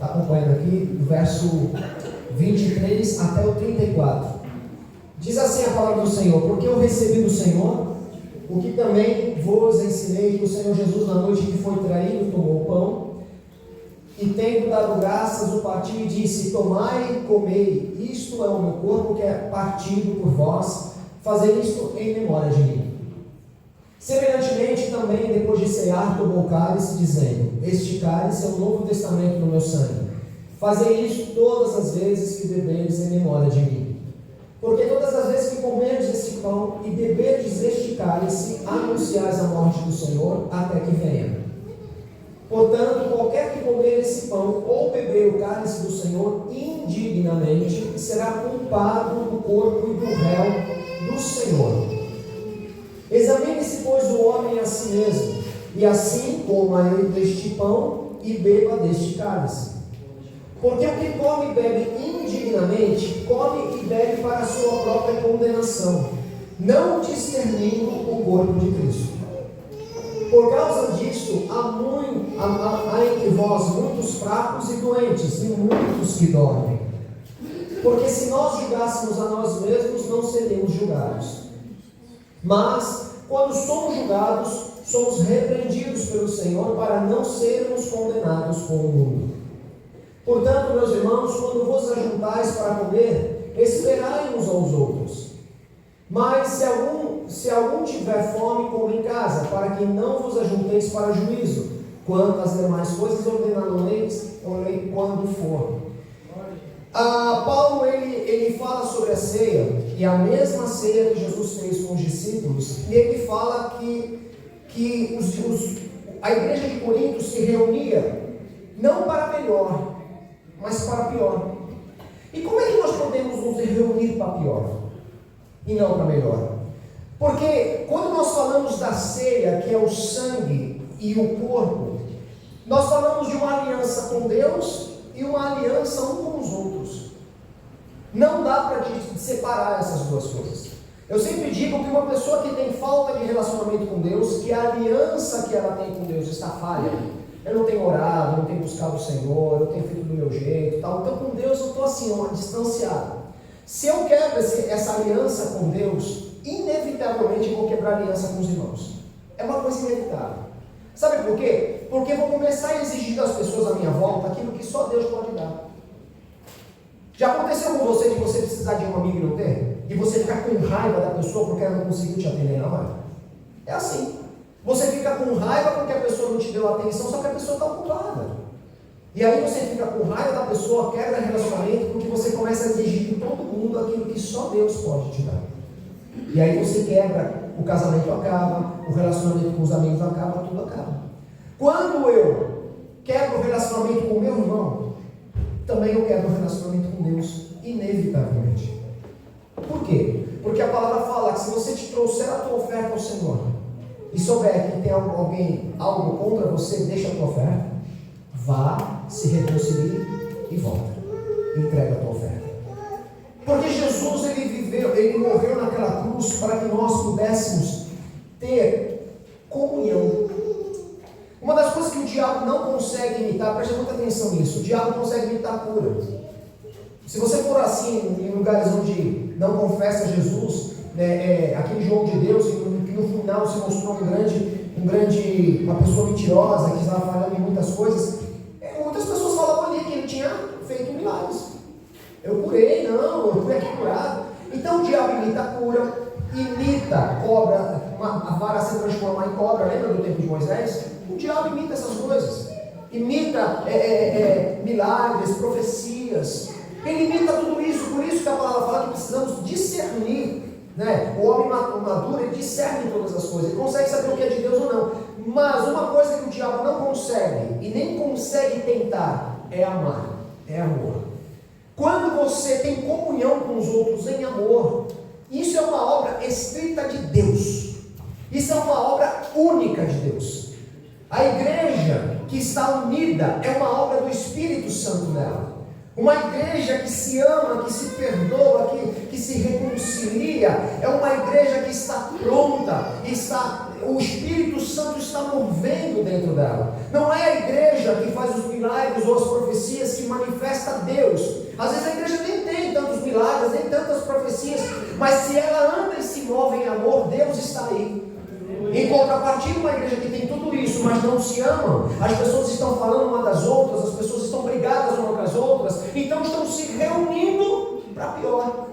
está acompanhando aqui, do verso 23 até o 34. Diz assim a palavra do Senhor: porque eu recebi do Senhor o que também vos ensinei, que o Senhor Jesus, na noite que foi traído, tomou o pão, e tendo dado graças, o partiu e disse: tomai e comei, isto é o meu corpo que é partido por vós, fazei isto em memória de mim. Semelhantemente também, depois de cear, tomou o cálice, dizendo: este cálice é o novo testamento no meu sangue. Fazei isto todas as vezes que beberdes em memória de mim. Porque todas as vezes que comerdes este pão e beberdes este cálice, anunciais a morte do Senhor até que venha. Portanto, qualquer que comer esse pão ou beber o cálice do Senhor indignamente, será culpado do corpo e do réu do Senhor. Examine-se, pois, o homem a si mesmo, e assim coma ele deste pão e beba deste cálice. Porque o que come e bebe indignamente, come e bebe para a sua própria condenação, não discernindo o corpo de Cristo. Por causa disso, há entre vós muitos fracos e doentes, e muitos que dormem. Porque se nós julgássemos a nós mesmos, não seríamos julgados. Mas, quando somos julgados, somos repreendidos pelo Senhor para não sermos condenados com o mundo. Portanto, meus irmãos, quando vos ajuntais para comer, esperai uns aos outros. Mas se algum tiver fome, coma em casa, para que não vos ajunteis para juízo. Quanto às demais coisas, ordenando-leis quando for. Paulo ele fala sobre a ceia, e a mesma ceia que Jesus fez com os discípulos, e ele fala que a igreja de Corinto se reunia não para melhor, mas para pior. E como é que nós podemos nos reunir para pior e não para melhor? Porque quando nós falamos da ceia, que é o sangue e o corpo, nós falamos de uma aliança com Deus e uma aliança um com os outros. Não dá para separar essas duas coisas. Eu sempre digo que uma pessoa que tem falta de relacionamento com Deus, que a aliança que ela tem com Deus está falha. Eu não tenho orado, eu não tenho buscado o Senhor, eu tenho feito do meu jeito e tal. Então com Deus eu estou assim, distanciado. Se eu quebro essa aliança com Deus, inevitavelmente vou quebrar a aliança com os irmãos. É uma coisa inevitável. Sabe por quê? Porque eu vou começar a exigir das pessoas à minha volta aquilo que só Deus pode dar. Já aconteceu com você de você precisar de um amigo e não ter? E você ficar com raiva da pessoa porque ela não conseguiu te atender na hora? É assim. Você fica com raiva porque a pessoa não te deu atenção, só que a pessoa está ocupada. E aí você fica com raiva da pessoa, quebra relacionamento, porque você começa a exigir de todo mundo aquilo que só Deus pode te dar. E aí você quebra, o casamento acaba, o relacionamento com os amigos acaba, tudo acaba. Quando eu quebro o relacionamento com o meu irmão, também eu quebro o relacionamento com Deus, inevitavelmente. Por quê? Porque a palavra fala que se você te trouxer a tua oferta ao Senhor, e souber que tem algo contra você, deixa a tua oferta, vá, se reconcilie e volta. Entrega a tua oferta. Porque Jesus, ele morreu naquela cruz para que nós pudéssemos ter comunhão. Uma das coisas que o diabo não consegue imitar, preste muita atenção nisso, o diabo consegue imitar a cura. Se você for assim, em lugares onde não confessa Jesus, aquele jogo de Deus, que no final se mostrou uma pessoa mentirosa, que estava falhando em muitas coisas, muitas pessoas falavam ali que ele tinha feito milagres. Eu curei, eu fui aqui curado. Então o diabo imita a cura, imita cobra, a vara se transforma em cobra, lembra do tempo de Moisés? O diabo imita essas coisas, imita milagres, profecias, ele imita tudo isso. Por isso que a palavra fala que precisamos discernir. O homem maduro, ele discerne todas as coisas, ele consegue saber o que é de Deus ou não. Mas uma coisa que o diabo não consegue, e nem consegue tentar, é amar, é amor. Quando você tem comunhão com os outros em amor, isso é uma obra estrita de Deus, isso é uma obra única de Deus. A igreja que está unida é uma obra do Espírito Santo nela. Uma igreja que se ama, que se perdoa, que se reconcilia, é uma igreja que está pronta, está o Espírito Santo está movendo dentro dela. Não é a igreja que faz os milagres ou as profecias que manifesta Deus. Às vezes a igreja nem tem tantos milagres, nem tantas profecias, mas se ela anda e se move em amor, Deus está aí. Em contrapartida, uma igreja que tem tudo isso, mas não se amam, as pessoas estão falando uma das outras, as pessoas estão brigadas umas com as outras, então estão se reunindo para pior.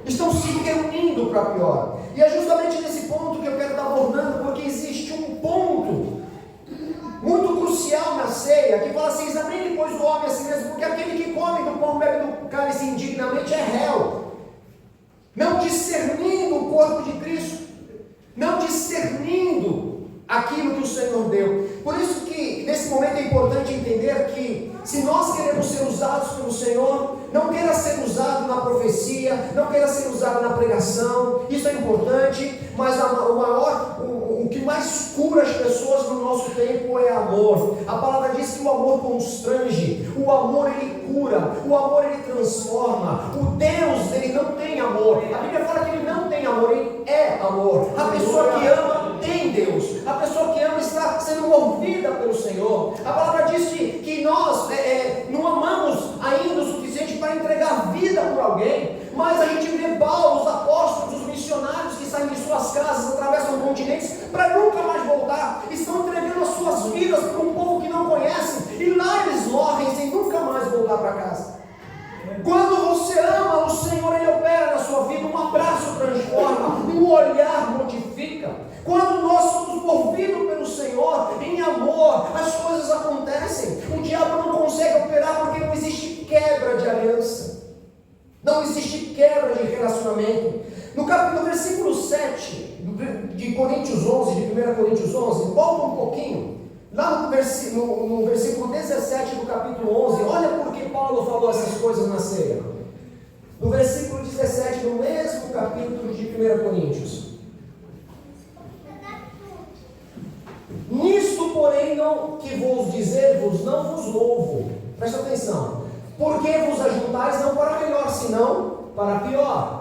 Estão se reunindo para pior. E é justamente nesse ponto que eu quero estar abordando, porque existe um ponto muito crucial na ceia, que fala assim: examine depois o homem a si mesmo, porque aquele que come do pão, bebe do cálice indignamente é réu, não discernindo o corpo de Cristo, não discernindo aquilo que o Senhor deu. Por isso que nesse momento é importante entender que se nós queremos ser usados pelo Senhor, não queira ser usado na profecia, não queira ser usado na pregação, isso é importante, mas o que mais cura as pessoas no nosso tempo é amor. A palavra diz que o amor constrange, o amor ele cura, o amor ele transforma. O Deus ele não tem amor, a Bíblia fala que ele não tem amor, ele é amor. A pessoa que ama tem Deus, a pessoa que ama está sendo movida pelo Senhor. A palavra diz que nós não amamos ainda o suficiente para entregar vida por alguém, mas a gente vê Paulo, os apóstolos, os missionários que saem de suas casas, atravessam continentes para nunca mais voltar, estão entregando as suas vidas para um povo que não conhece, e lá eles morrem sem nunca mais voltar para casa. Quando você ama o Senhor, ele opera na sua vida, um abraço transforma, um olhar modifica. Quando nós somos movidos pelo Senhor em amor, as coisas acontecem. O diabo não consegue operar porque não existe quebra de aliança, não existe quebra de relacionamento. No versículo 7 de Coríntios 11, de 1 Coríntios 11, volta um pouquinho, lá no versículo 17 do capítulo 11, olha porque Paulo falou essas coisas na ceia. No versículo 17 do mesmo capítulo de 1 Coríntios: nisto, porém, não que vos dizer-vos, não vos louvo. Presta atenção. Porque vos ajuntais não para melhor, senão para pior.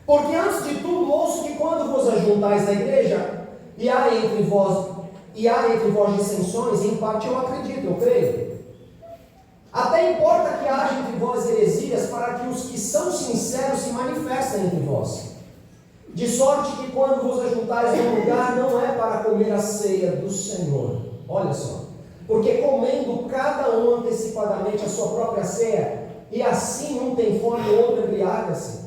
Porque antes de tudo ouço que quando vos ajuntais na igreja, e há entre vós dissensões, em parte eu acredito, eu creio. Até importa que haja entre vós heresias, para que os que são sinceros se manifestem entre vós. De sorte que quando vos ajuntais num lugar, não é para comer a ceia do Senhor. Olha só. Porque comendo cada um antecipadamente a sua própria ceia, e assim um tem fome e o outro embriaga-se.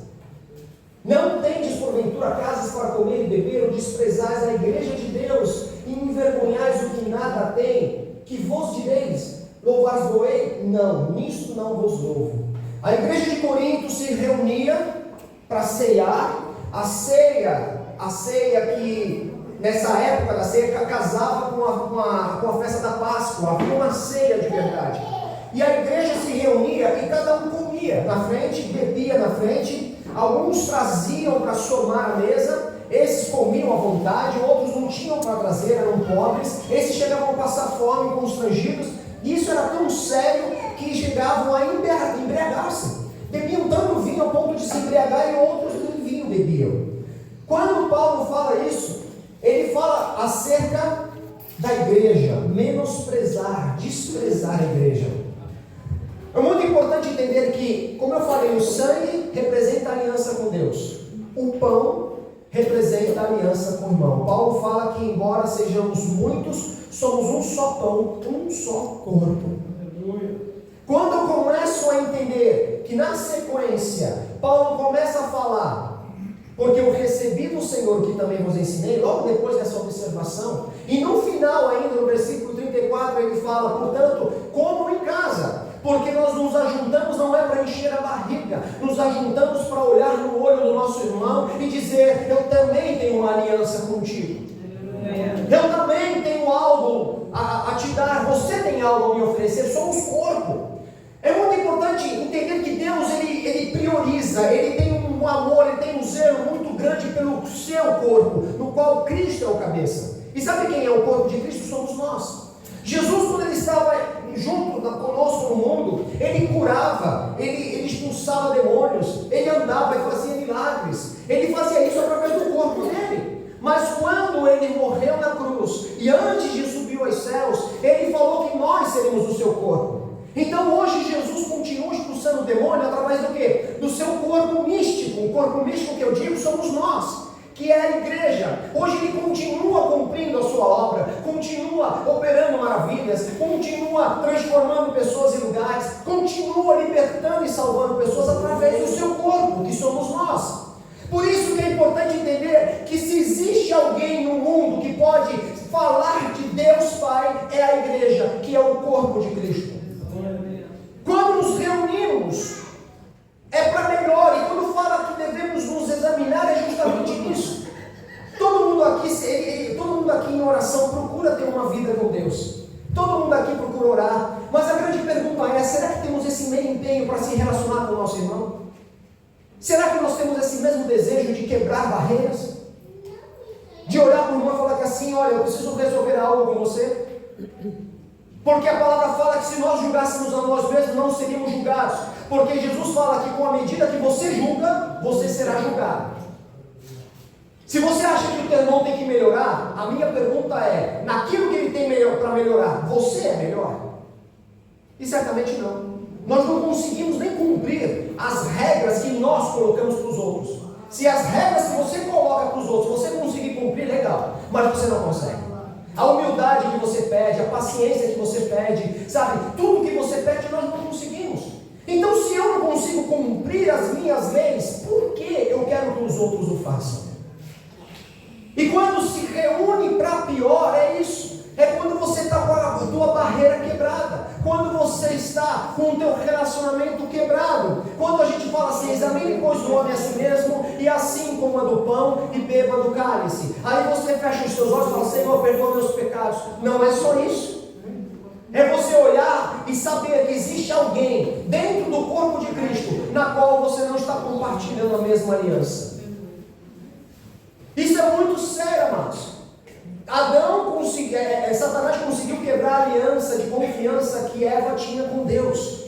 Não tendes porventura casas para comer e beber, ou desprezais a igreja de Deus, e envergonhais o que nada tem, que vos direis, louvar-vos-ei? Não, nisto não vos louvo. A igreja de Corinto se reunia para ceiar. A ceia que nessa época da ceia casava com a festa da Páscoa, havia uma ceia de verdade. E a igreja se reunia e cada um comia na frente, bebia na frente. Alguns traziam para somar a mesa, esses comiam à vontade, outros não tinham para trazer, eram pobres, esses chegavam a passar fome, constrangidos. Isso era tão sério que chegavam a embriagar-se. Bebiam tanto vinho ao ponto de se embriagar e outros nem vinho bebiam. Quando Paulo fala isso, ele fala acerca da igreja, menosprezar, desprezar a igreja. É muito importante entender que, como eu falei, o sangue representa a aliança com Deus, o pão representa a aliança com o irmão. Paulo fala que, embora sejamos muitos, somos um só pão, um só corpo. Quando eu começo a entender que na sequência Paulo começa a falar, porque eu recebi do Senhor que também vos ensinei, logo depois dessa observação, e no final ainda, no versículo 34, ele fala, portanto, como em casa, porque nós nos ajuntamos não é para encher a barriga, nos ajuntamos para olhar no olho do nosso irmão e dizer, eu também tenho uma aliança contigo, eu também tenho algo a te dar, você tem algo a me oferecer, somos corpo. É muito importante entender que Deus ele prioriza, ele tem um amor, ele tem um zelo muito grande pelo seu corpo, no qual Cristo é o cabeça. E sabe quem é o corpo de Cristo? Somos nós. Jesus, quando ele estava junto conosco no mundo, ele curava, ele expulsava demônios, ele andava e fazia milagres, ele fazia isso através do corpo dele. Mas quando ele morreu na cruz, e antes de subir aos céus, ele falou que nós seríamos o seu corpo. Então hoje Jesus continua expulsando o demônio através do quê? Do seu corpo místico. O corpo místico que eu digo somos nós, que é a igreja. Hoje ele continua cumprindo a sua obra, continua operando maravilhas, continua transformando pessoas em lugares, continua libertando e salvando pessoas através do seu corpo, que somos nós. Por isso que é importante entender que se existe alguém no mundo que pode falar de Deus Pai, é a igreja, que é o corpo de Cristo. Quando nos reunimos, é para melhor, e quando fala que devemos nos examinar, é justamente isso. Todo mundo aqui em oração procura ter uma vida com Deus. Todo mundo aqui procura orar, mas a grande pergunta é: será que temos esse mesmo empenho para se relacionar com o nosso irmão? Será que nós temos esse mesmo desejo de quebrar barreiras? De olhar para o irmão e falar que assim, olha, eu preciso resolver algo com você? Porque a palavra fala que se nós julgássemos a nós mesmos, não seríamos julgados. Porque Jesus fala que com a medida que você julga, você será julgado. Se você acha que o teu irmão tem que melhorar, a minha pergunta é: naquilo que ele tem para melhorar, você é melhor? E certamente não. Nós não conseguimos nem cumprir as regras que nós colocamos para os outros. Se as regras que você coloca para os outros, você conseguir cumprir, legal, mas você não consegue. A humildade que você pede, a paciência que você pede, sabe, tudo que você pede nós não conseguimos. Então, se eu não consigo cumprir as minhas leis, por que eu quero que os outros o façam? E quando se reúne para pior, é isso. É quando você está com a tua barreira quebrada, quando você está com o teu relacionamento quebrado, quando a gente fala assim: examine pois o homem a si mesmo, e assim coma do pão e beba do cálice. Aí você fecha os seus olhos e fala: Senhor, perdoa meus pecados. Não é só isso. É você olhar e saber que existe alguém dentro do corpo de Cristo, na qual você não está compartilhando a mesma aliança. Isso é muito sério, amados. Satanás conseguiu quebrar a aliança de confiança que Eva tinha com Deus.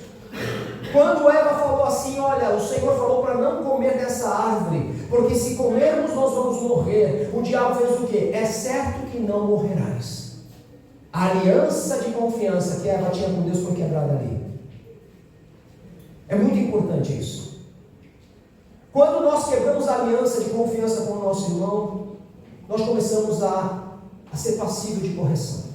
Quando Eva falou assim: olha, o Senhor falou para não comer dessa árvore, porque se comermos nós vamos morrer. O diabo fez o quê? É certo que não morrerás. A aliança de confiança que Eva tinha com Deus foi quebrada ali. É muito importante isso. Quando nós quebramos a aliança de confiança com o nosso irmão, nós começamos a ser passivo de correção.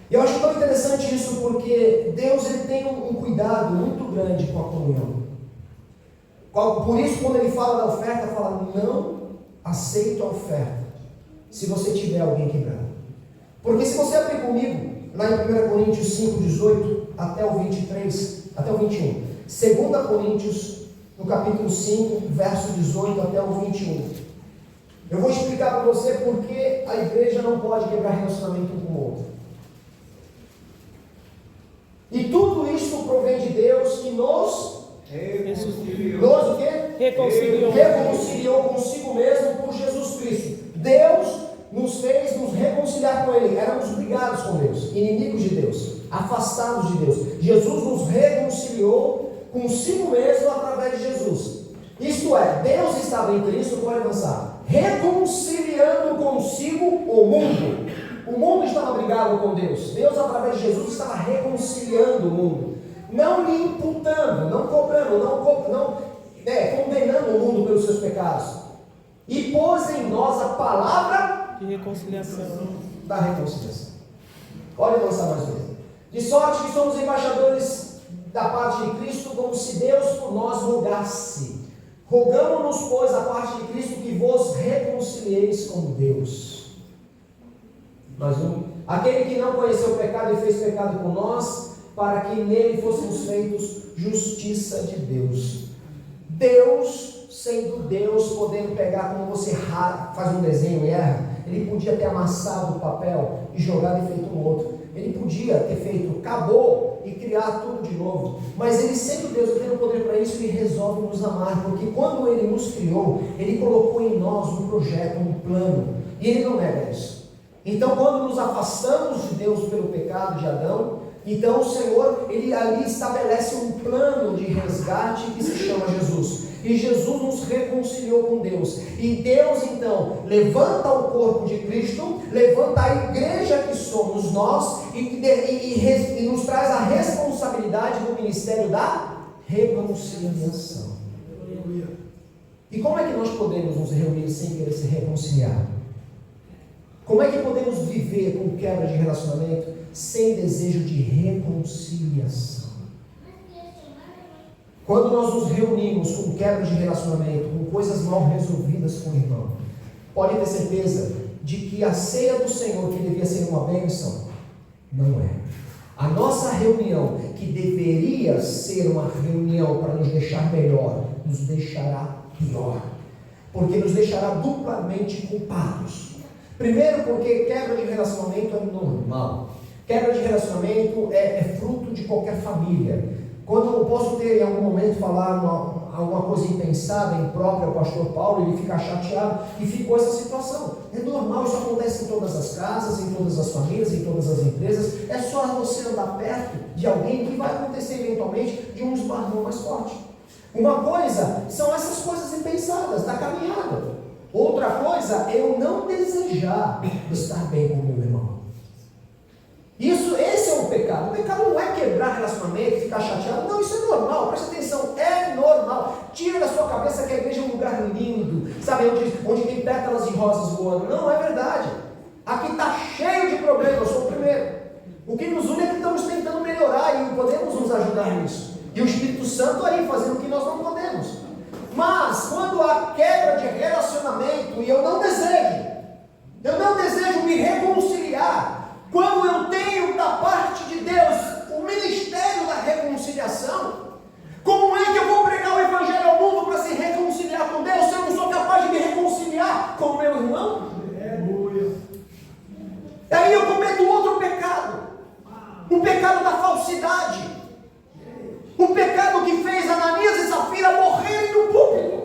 E eu acho tão interessante isso, porque Deus ele tem um cuidado muito grande com a comunhão. Por isso, quando ele fala da oferta, fala: não aceito a oferta se você tiver alguém quebrado. Porque se você abrir comigo lá em 1 Coríntios 5, 18 até o 23, até o 21, 2 Coríntios no capítulo 5, verso 18 até o 21, eu vou explicar para você por que a igreja não pode quebrar relacionamento um com o outro. E tudo isso provém de Deus, que nos o quê? Reconciliou consigo mesmo por Jesus Cristo. Deus nos fez nos reconciliar com Ele. Éramos brigados com Deus, inimigos de Deus, afastados de Deus. Jesus nos reconciliou consigo mesmo através de Jesus. Isto é, Deus estava em Cristo, pode avançar, reconciliando consigo o mundo. O mundo estava brigado com Deus. Deus, através de Jesus, estava reconciliando o mundo. Não lhe imputando, não cobrando, condenando o mundo pelos seus pecados. E pôs em nós a palavra de reconciliação. Da reconciliação. Olha lançar mais uma vez. De sorte que somos embaixadores da parte de Cristo, como se Deus por nós rogasse. Rogamo-nos, pois, a parte de Cristo, que vos reconcilieis com Deus. Mais um. Aquele que não conheceu o pecado e fez pecado por nós, para que nele fôssemos feitos justiça de Deus. Deus, sendo Deus, podendo pegar, como você faz um desenho e erra, ele podia ter amassado o papel e jogado e feito um outro. Ele podia ter feito, acabou e criar tudo de novo. Mas ele, sendo Deus, ele tem o poder para isso, ele resolve nos amar. Porque quando ele nos criou, ele colocou em nós um projeto, um plano. E ele não nega isso. Então, quando nos afastamos de Deus pelo pecado de Adão, Então o Senhor, Ele ali estabelece um plano de resgate que se chama Jesus. E Jesus nos reconciliou com Deus. E Deus então levanta o corpo de Cristo, levanta a igreja que somos nós e nos traz a responsabilidade do ministério da reconciliação. E como é que nós podemos nos reunir sem querer se reconciliar? Como é que podemos viver com quebra de relacionamento sem desejo de reconciliação? Quando nós nos reunimos com quebra de relacionamento, com coisas mal resolvidas com o irmão, pode ter certeza de que a ceia do Senhor, que devia ser uma bênção, não é. A nossa reunião, que deveria ser uma reunião para nos deixar melhor, nos deixará pior, porque nos deixará duplamente culpados. Primeiro, porque quebra de relacionamento é normal. Quebra de relacionamento é fruto de qualquer família. Quando eu posso ter em algum momento falar alguma coisa impensada, imprópria ao pastor Paulo, ele fica chateado e ficou essa situação. É normal, isso acontece em todas as casas, em todas as famílias, em todas as empresas. É só você andar perto de alguém que vai acontecer eventualmente de um esbarrão mais forte. Uma coisa são essas coisas impensadas da caminhada. Outra coisa é eu não desejar estar bem com o meu irmão. Esse é um pecado. O pecado não é quebrar relacionamento, ficar chateado. Não, isso é normal, preste atenção, é normal. Tira da sua cabeça que a igreja é um lugar lindo, sabe, onde tem pétalas de rosas voando. Não, é verdade. Aqui está cheio de problemas, eu sou o primeiro. O que nos une é que estamos tentando melhorar e podemos nos ajudar nisso. E o Espírito Santo aí fazendo o que nós não podemos. Mas quando há quebra de relacionamento e eu não desejo me reconciliar, quando eu tenho da parte de Deus o ministério da reconciliação, como é que eu vou pregar o Evangelho ao mundo para se reconciliar com Deus se eu não sou capaz de me reconciliar com o meu irmão? Aí eu cometo outro pecado, o pecado da falsidade, o pecado que fez Ananias e Safira morrerem no púlpito.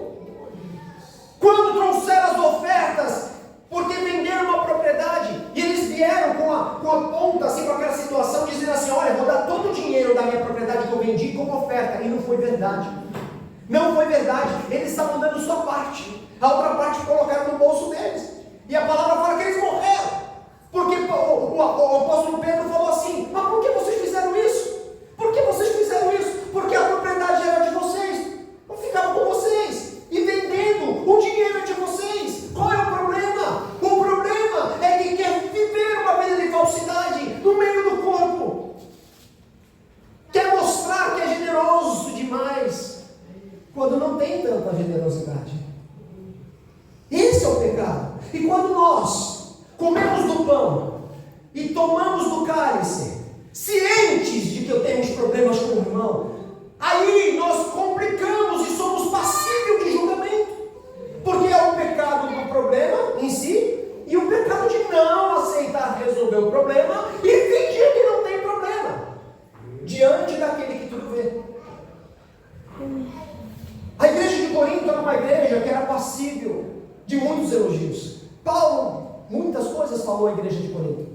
Quando trouxeram as ofertas, porque venderam uma propriedade, e eles vieram com a ponta, assim, com aquela situação, dizendo assim: olha, vou dar todo o dinheiro da minha propriedade que eu vendi como oferta. E não foi verdade. Não foi verdade. Eles estavam dando sua parte. A outra parte colocaram no bolso deles. E a palavra fala que eles morreram. Porque o apóstolo Pedro falou assim: mas por que vocês fizeram isso? Por que vocês fizeram isso? Porque a propriedade era de vocês. Não ficava com vocês. E vendendo, o dinheiro é de vocês. Qual é o problema? O problema é que quer viver uma vida de falsidade no meio do corpo. Quer mostrar que é generoso demais, quando não tem tanta generosidade. Esse é o pecado. E quando nós comemos do pão e tomamos do cálice, cientes de que eu tenho problemas com o irmão, aí nós complicamos e somos passíveis de julgamento. Porque é o pecado do problema em si e o pecado de não aceitar resolver o problema e fingir que não tem problema diante daquele que tudo vê. A igreja de Corinto era uma igreja que era passível de muitos elogios. Paulo, muitas coisas falou à igreja de Corinto.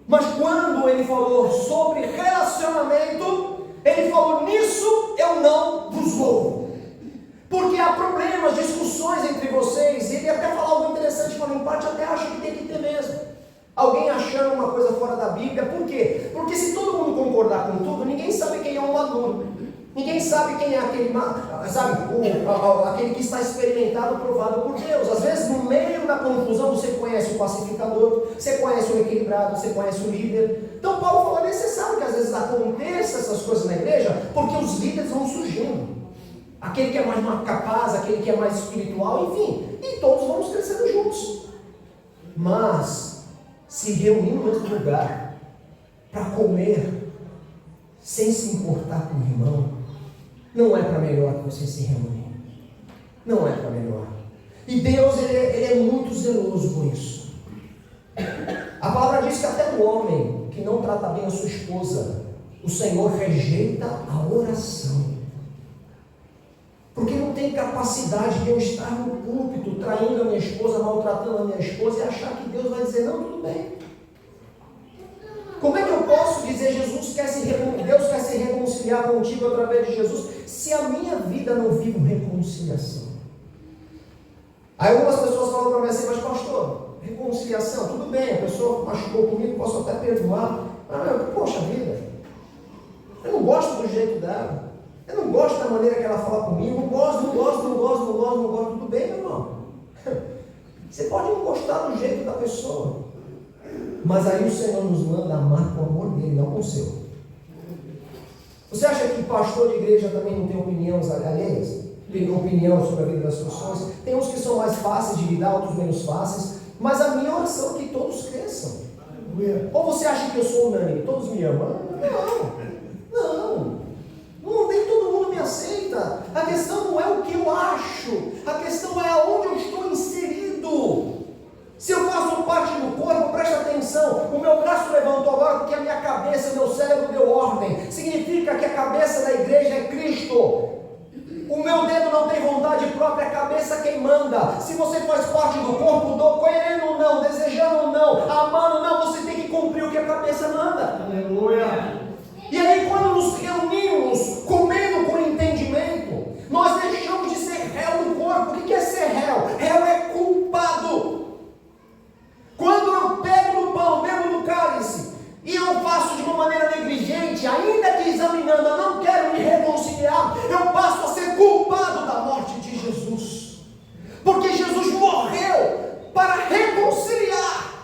Mas quando ele falou sobre relacionamento, ele falou: nisso eu não vos louvo. Porque há problemas, discussões entre vocês. E ele até falou algo interessante, falou: em parte até acho que tem que ter mesmo. Alguém achando uma coisa fora da Bíblia. Por quê? Porque se todo mundo concordar com tudo, ninguém sabe quem é um maduro. Ninguém sabe quem é aquele, aquele que está experimentado, provado por Deus. Às vezes, no meio da confusão, você conhece o pacificador, você conhece o equilibrado, você conhece o líder. Então, Paulo falou: é necessário que às vezes aconteça essas coisas na igreja, porque os líderes vão surgindo. Aquele que é mais capaz, aquele que é mais espiritual, enfim. E todos vamos crescendo juntos. Mas, se reunir no mesmo lugar, para comer, sem se importar com o irmão, não é para melhor que você se reunir. Não é para melhor. E Deus, ele é muito zeloso com isso. A palavra diz que até o homem que não trata bem a sua esposa, o Senhor rejeita a oração. Porque não tem capacidade de eu estar no púlpito, traindo a minha esposa, maltratando a minha esposa, e achar que Deus vai dizer: não, tudo bem. Como é que eu posso dizer dizer, Deus quer se reconciliar contigo através de Jesus, se a minha vida não vive reconciliação? Aí algumas pessoas falam para mim assim, mas pastor, reconciliação, tudo bem, a pessoa machucou comigo, posso até perdoar, mas poxa vida, eu não gosto do jeito dela, eu não gosto da maneira que ela fala comigo, não gosto, tudo bem, meu irmão. Você pode não gostar do jeito da pessoa, mas aí o Senhor nos manda amar com o amor dele, não com o seu. Você acha que pastor de igreja também não tem opiniões alheias? Tem opinião sobre a vida das pessoas? Tem uns que são mais fáceis de lidar, outros menos fáceis, mas a minha oração é que todos cresçam. Ou você acha que eu sou unânime? Todos me amam? Não, nem todo mundo me aceita. A questão não é o que eu acho, a questão é aonde eu estou inserido. Se eu faço parte do corpo, preste atenção, o meu braço levantou agora porque a minha cabeça, o meu cérebro deu ordem. Significa que a cabeça da igreja é Cristo. O meu dedo não tem vontade própria, a cabeça quem manda. Se você faz parte do corpo, querendo ou não, desejando ou não, amando ou não, você tem que cumprir o que a cabeça manda. Aleluia. E aí quando nos reunimos, comendo com entendimento, nós deixamos de ser réu do corpo. O que é ser réu? Réu é culpado. Quando eu pego no pão, bebo no cálice, e eu faço de uma maneira negligente, ainda que examinando, eu não quero me reconciliar, eu passo a ser culpado da morte de Jesus. Porque Jesus morreu para reconciliar.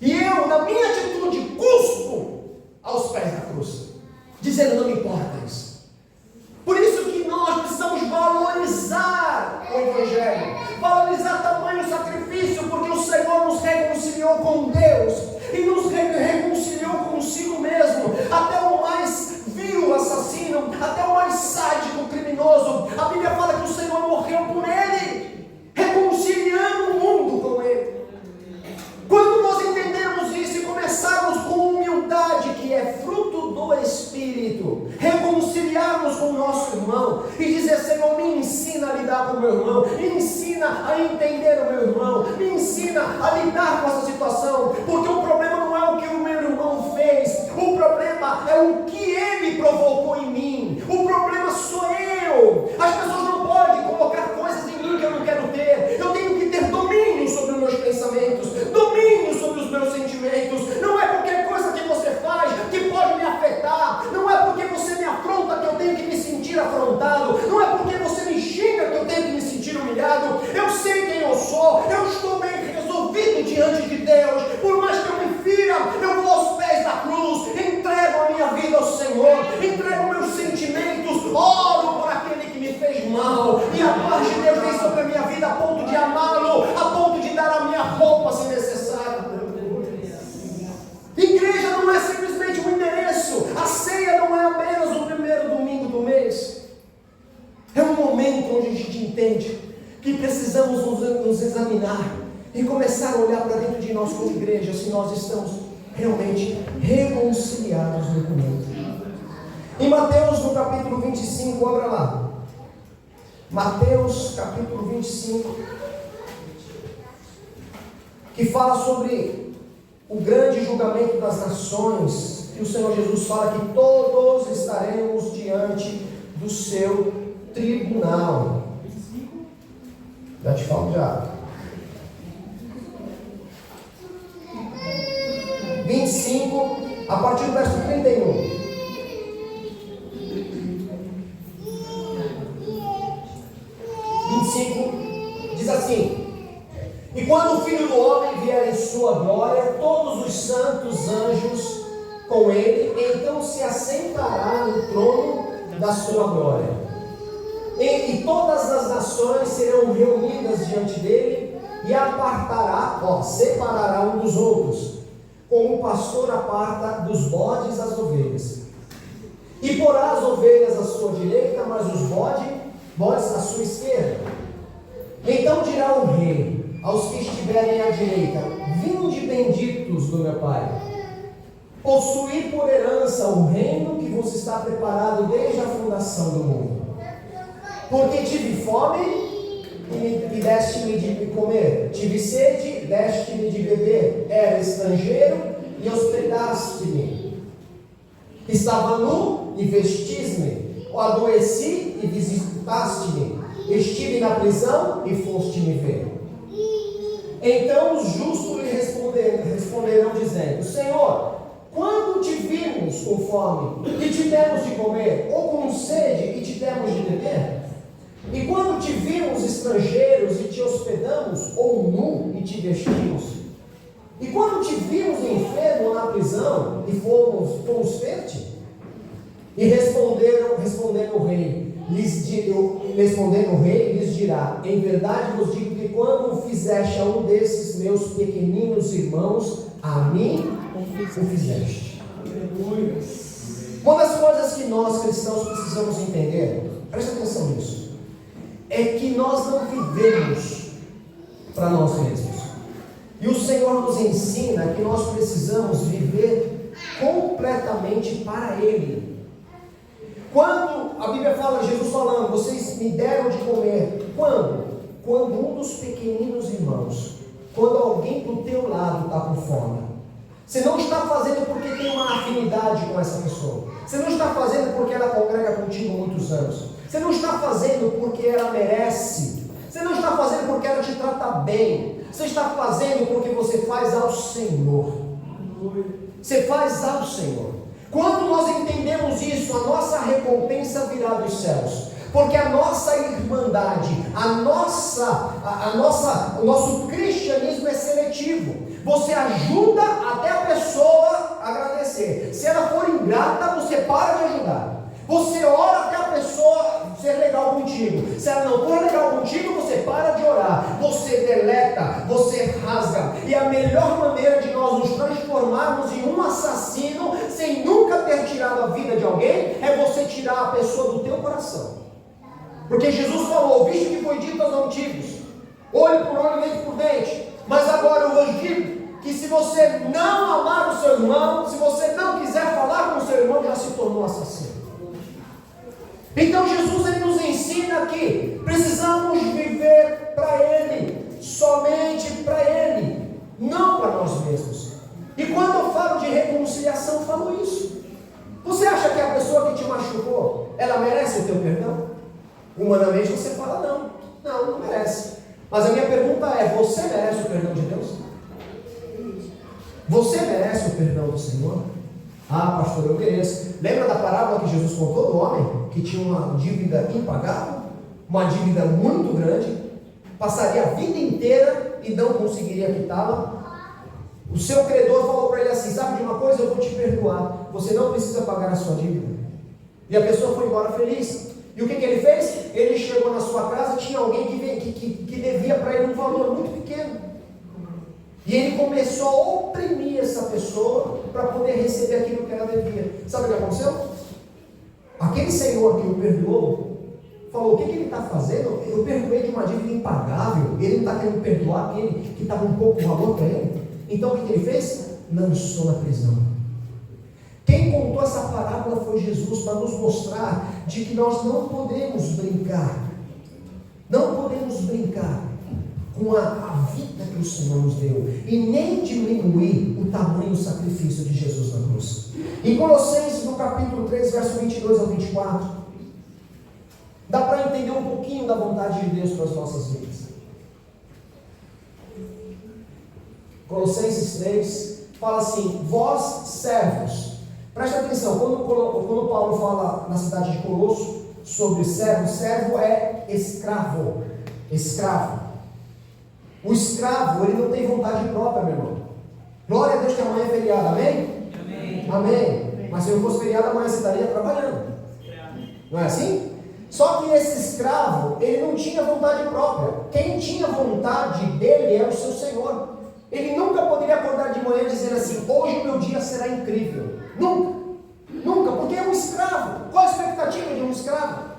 E eu, na minha atitude, cuspo aos pés da cruz, dizendo, não me importa isso. Por isso que nós precisamos valorizar o Evangelho, valorizar tamanho sacrifício, porque o Senhor nos reconciliou com Deus, e nos reconciliou consigo mesmo, até o mais vil assassino, até o mais sádico criminoso, a Bíblia fala que o Senhor morreu por ele, reconciliando o mundo com ele. Quando nós entendermos isso e começarmos com humildade, que é fruto do Espírito, reconciliarmos com o nosso irmão e dizer, Senhor, me ensina a lidar com o meu irmão, me ensina a entender o meu irmão, me ensina a lidar com essa situação, porque o problema não é o que o meu irmão fez, o problema é o que ele provocou em mim, o problema sou eu. As pessoas não podem colocar coisas em mim que eu não quero ter, eu tenho que ter domínio sobre os meus pensamentos, domínio sobre os meus sentimentos. Não é qualquer coisa que você faz que pode me afetar, não é porque você me afronta que eu tenho que me sentir afrontado, não é porque você me xinga que eu tenho que me sentir humilhado. Eu sei quem eu sou, eu estou bem resolvido diante de Deus. Por mais que eu me fira, eu vou aos pés da cruz, entrego a minha vida ao Senhor, entrego meus sentimentos, oro por aquele que me fez mal, e a paz de Deus vem sobre a minha vida a ponto de amá-lo, a ponto de dar a minha roupa se necessário. Igreja não é simplesmente um endereço, a ceia não é apenas o primeiro domingo do mês, é um momento onde a gente entende que precisamos nos examinar e começar a olhar para dentro de nós como igreja, se nós estamos realmente reconciliados no comando. Em Mateus, no capítulo 25, abra lá. Mateus, capítulo 25, que fala sobre o grande julgamento das nações, que o Senhor Jesus fala que todos estaremos diante do seu tribunal. Já te falo já. 25, a partir do verso 31. Diz assim: e quando o Filho do Homem vier em sua glória, todos os santos anjos com ele, então se assentará no trono da sua glória. E todas as nações serão reunidas diante dele, e apartará, separará um dos outros, como o pastor aparta dos bodes as ovelhas. E porá as ovelhas à sua direita, mas os bodes à sua esquerda. Então dirá o rei aos que estiverem à direita: vinde benditos do meu Pai, possuí por herança o reino que vos está preparado desde a fundação do mundo. Porque tive fome e deste-me de comer, tive sede, deste-me de beber, era estrangeiro e hospedaste-me. Estava nu e vestiste-me. Adoeci e visitaste-me. Estive na prisão e foste me ver. Então os justos lhe responderão dizendo: Senhor, quando te vimos com fome e te demos de comer, ou com sede e te demos de beber? E quando te vimos estrangeiros e te hospedamos, ou nu e te vestimos? E quando te vimos enfermo ou na prisão e fomos ver-te? E respondendo o rei, lhes dirá: em verdade vos digo que quando fizeste a um desses meus pequeninos irmãos, a mim o fizeste. Uma das coisas que nós cristãos precisamos entender, presta atenção nisso, é que nós não vivemos para nós mesmos. E o Senhor nos ensina que nós precisamos viver completamente para Ele. Quando a Bíblia fala, Jesus falando, vocês me deram de comer, quando? Quando um dos pequeninos irmãos, quando alguém do teu lado está com fome, você não está fazendo porque tem uma afinidade com essa pessoa, você não está fazendo porque ela congrega contigo há muitos anos, você não está fazendo porque ela merece, você não está fazendo porque ela te trata bem, você está fazendo porque você faz ao Senhor, você faz ao Senhor. Quando nós entendemos isso, a nossa recompensa virá dos céus, porque a nossa irmandade, o nosso cristianismo é seletivo. Você ajuda até a pessoa agradecer. Se ela for ingrata, você para de ajudar. Você ora até a pessoa ser legal contigo. Se ela não for legal contigo, você para de orar. Você deleta, você rasga. E a melhor maneira de nós nos transformarmos em um assassino, sem nunca ter tirado a vida de alguém, é você tirar a pessoa do teu coração. Porque Jesus falou, visto que foi dito aos antigos, olho por olho, dente por dente. Mas agora eu vos digo que se você não amar o seu irmão, se você não quiser falar com o seu irmão, já se tornou assassino. Então Jesus ele nos ensina que precisamos viver para Ele, somente para Ele, não para nós mesmos. E quando eu falo de reconciliação, eu falo isso. Você acha que a pessoa que te machucou, ela merece o teu perdão? Humanamente você fala não merece. Mas a minha pergunta é, você merece o perdão de Deus? Você merece o perdão do Senhor? Ah, pastor, eu mereço. Lembra da parábola que Jesus contou do homem que tinha uma dívida impagável? Uma dívida muito grande, passaria a vida inteira e não conseguiria quitá-la? O seu credor falou para ele assim, sabe de uma coisa, eu vou te perdoar, você não precisa pagar a sua dívida. E a pessoa foi embora feliz. E o que ele fez? Ele chegou na sua casa, tinha alguém que devia para ele um valor muito pequeno. E ele começou a oprimir essa pessoa para poder receber aquilo que ela devia. Sabe o que aconteceu? Aquele senhor que o perdoou, falou, o que ele está fazendo? Eu perdoei de uma dívida impagável, ele não está querendo perdoar aquele que estava um pouco valor para ele. Então o que ele fez? Lançou na prisão. Quem contou essa parábola foi Jesus, para nos mostrar de que nós não podemos brincar com a vida que o Senhor nos deu, e nem diminuir o tamanho do sacrifício de Jesus na cruz. Em Colossenses, no capítulo 3, verso 22 ao 24, dá para entender um pouquinho da vontade de Deus para as nossas vidas. Colossenses 3, fala assim, vós servos, presta atenção, quando Paulo fala na cidade de Colosso sobre servo é escravo. O escravo, ele não tem vontade própria, meu irmão. Glória a Deus que amanhã é feriado, amém? Amém. Mas se não fosse feriado, amanhã você estaria trabalhando. Não é assim? Só que esse escravo, ele não tinha vontade própria. Quem tinha vontade dele é o seu Senhor. Ele nunca poderia acordar de manhã dizendo assim, hoje o meu dia será incrível. Nunca, porque é um escravo. Qual a expectativa de um escravo?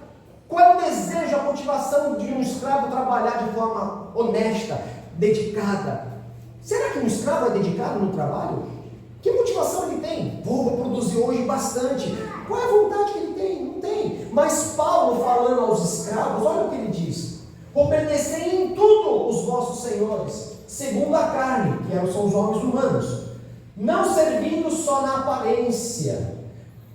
Qual é o desejo, a motivação de um escravo trabalhar de forma honesta, dedicada? Será que um escravo é dedicado no trabalho? Que motivação ele tem? Vou produzir hoje bastante. Qual é a vontade que ele tem? Não tem. Mas Paulo, falando aos escravos, olha o que ele diz: obedecei em tudo os vossos senhores, segundo a carne, que são os homens humanos, não servindo só na aparência,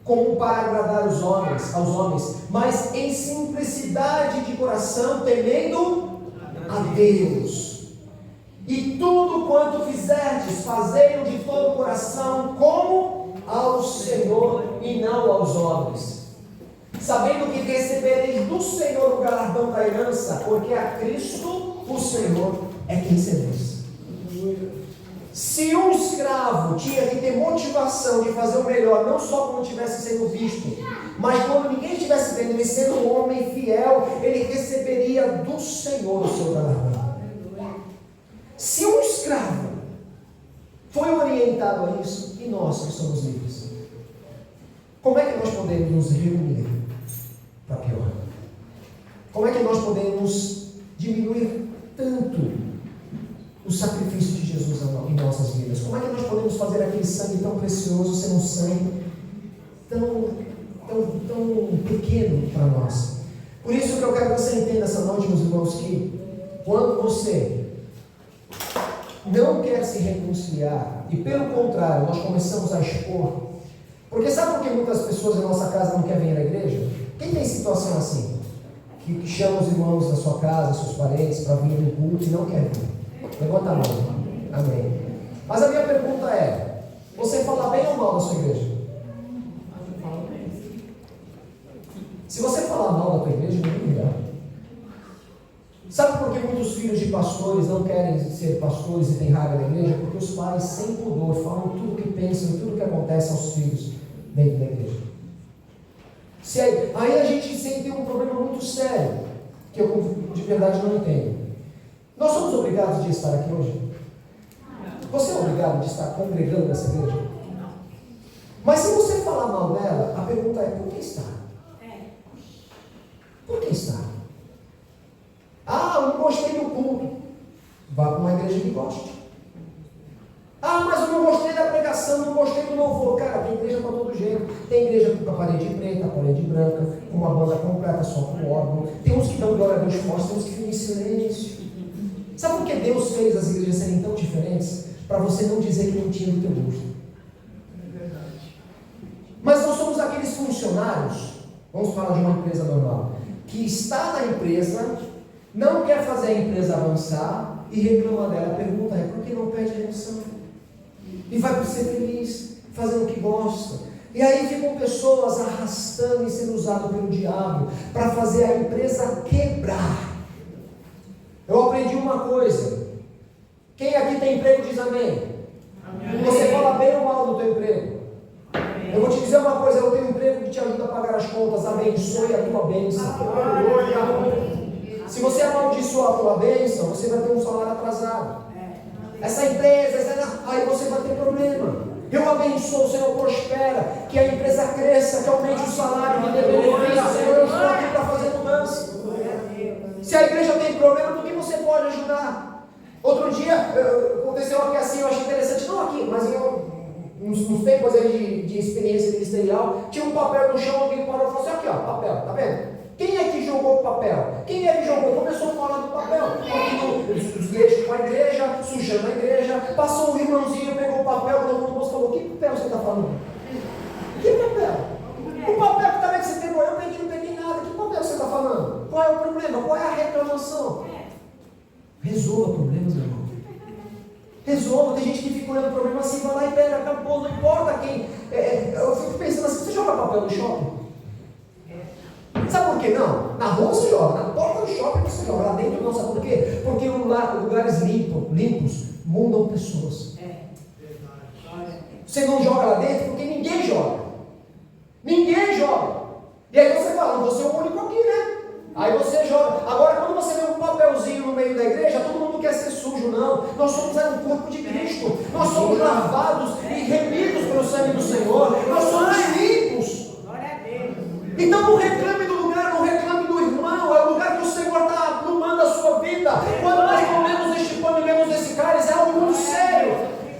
como para agradar aos homens, mas em simplicidade de coração, temendo a Deus. E tudo quanto fizerdes, fazei-o de todo o coração, como ao Senhor e não aos homens, sabendo que recebereis do Senhor o galardão da herança, porque a Cristo o Senhor é quem seduz. Se um escravo tinha que ter motivação de fazer o melhor, não só quando estivesse sendo visto, mas quando ninguém estivesse vendo, ele sendo um homem fiel, ele receberia do Senhor o seu galardão. Se um escravo foi orientado a isso, e nós que somos livres, como é que nós podemos nos reunir para pior? Como é que nós podemos diminuir tanto o sacrifício de Jesus em nossas vidas? Como é que nós podemos fazer aquele sangue tão precioso ser um sangue tão pequeno para nós? Por isso que eu quero que você entenda essa noite, meus irmãos, que quando você não quer se reconciliar, e pelo contrário, nós começamos a expor, porque sabe por que muitas pessoas em nossa casa não querem vir à igreja? Quem tem situação assim? Que chama os irmãos da sua casa, seus parentes, para vir no culto e não quer vir? Levanta a mão. Amém. Mas a minha pergunta é: você fala bem ou mal da sua igreja? Se você falar mal da tua igreja, ninguém virá. Sabe por que muitos filhos de pastores não querem ser pastores e têm raiva da igreja? Porque os pais, sem pudor, falam tudo o que pensam e tudo o que acontece aos filhos dentro da igreja. Aí a gente tem um problema muito sério, que eu de verdade não entendo. Nós somos obrigados de estar aqui hoje? Você é obrigado de estar congregando nessa igreja? Mas se você falar mal dela, a pergunta é: por que está? Por que está? Ah, eu não gostei do culto. Vá para uma igreja que goste. Ah, mas eu não gostei da pregação, não gostei do louvor. Cara, tem igreja para todo jeito. Tem igreja com a parede preta, a parede branca, com uma banda completa só com órgão. Tem uns que dão glória a Deus forte, tem uns que ficam em silêncio. Sabe por que Deus fez as igrejas serem tão diferentes? Para você não dizer que não tinha do teu gosto. É verdade. Mas nós somos aqueles funcionários, vamos falar de uma empresa normal, que está na empresa, não quer fazer a empresa avançar e reclama dela. A pergunta é: por que não pede demissão? E vai para ser feliz, fazendo o que gosta. E aí ficam pessoas arrastando e sendo usadas pelo diabo para fazer a empresa quebrar. Eu aprendi uma coisa. Quem aqui tem emprego diz amém. Amém. Você fala bem ou mal do teu emprego? Amém. Eu vou te dizer uma coisa: eu tenho um emprego que te ajuda a pagar as contas. Abençoe a tua bênção. Se você amaldiçoar a tua bênção, você vai ter um salário atrasado. Essa empresa, aí você vai ter problema. Eu abençoo, o Senhor prospera, que a empresa cresça, que aumente o salário, que dê benefício. Senhor, eu estou aqui para fazer mudança. Se a igreja tem problema, do que você pode ajudar? Outro dia, aconteceu aqui assim, eu achei interessante, não aqui, mas uns tempos aí de experiência ministerial, tinha um papel no chão, alguém parou e falou assim: aqui ó, papel, tá vendo? Quem é que jogou o papel? Quem é que jogou? Começou a falar do papel. Os lixos com a igreja, sujando a igreja. Passou um irmãozinho, pegou o papel, colocou no bolso e falou: que papel você está falando? Que papel? O papel que também que você pegou, eu peguei, não peguei nada. Que papel você está falando? Qual é o problema? Qual é a reclamação? Resolva problemas, meu irmão. Resolva. Tem gente que fica olhando o problema assim, vai lá e pega, acabou, não importa quem. Eu fico pensando assim: você joga papel no shopping? Sabe por que não? Na rua você joga, na porta do shopping você joga, lá dentro não. Sabe por quê? Porque lugares limpos mudam pessoas. Você não joga lá dentro porque ninguém joga. Ninguém joga. E aí você fala: você é o único aqui, né? Aí você joga. Agora, quando você vê um papelzinho no meio da igreja, todo mundo quer ser sujo, não. Nós somos um corpo de Cristo. Nós somos lavados e remidos pelo sangue do Senhor. Nós somos limpos. Então não reclame do lugar, não reclame do irmão. É o lugar que o Senhor está arrumando a sua vida. Quando nós comemos este pão e bebemos desse cálice, é algo muito sério.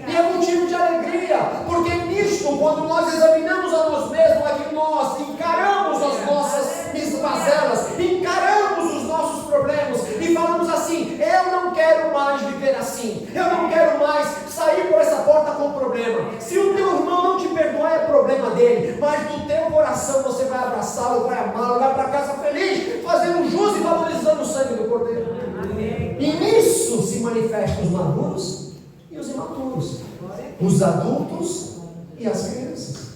E é motivo de alegria. Porque nisto, quando nós examinamos a nós mesmos, é que nós encaramos as nossas mazelas, encaramos os nossos problemas e falamos assim: eu não quero mais viver assim. Eu não quero mais sair por essa porta com problema. problema. Se o teu irmão não te perdoar, é problema dele. Mas no teu coração você vai abraçá-lo, vai amá-lo, vai para casa feliz, fazendo jus e valorizando o sangue do Cordeiro. E nisso se manifestam os maduros e os imaturos, os adultos e as crianças.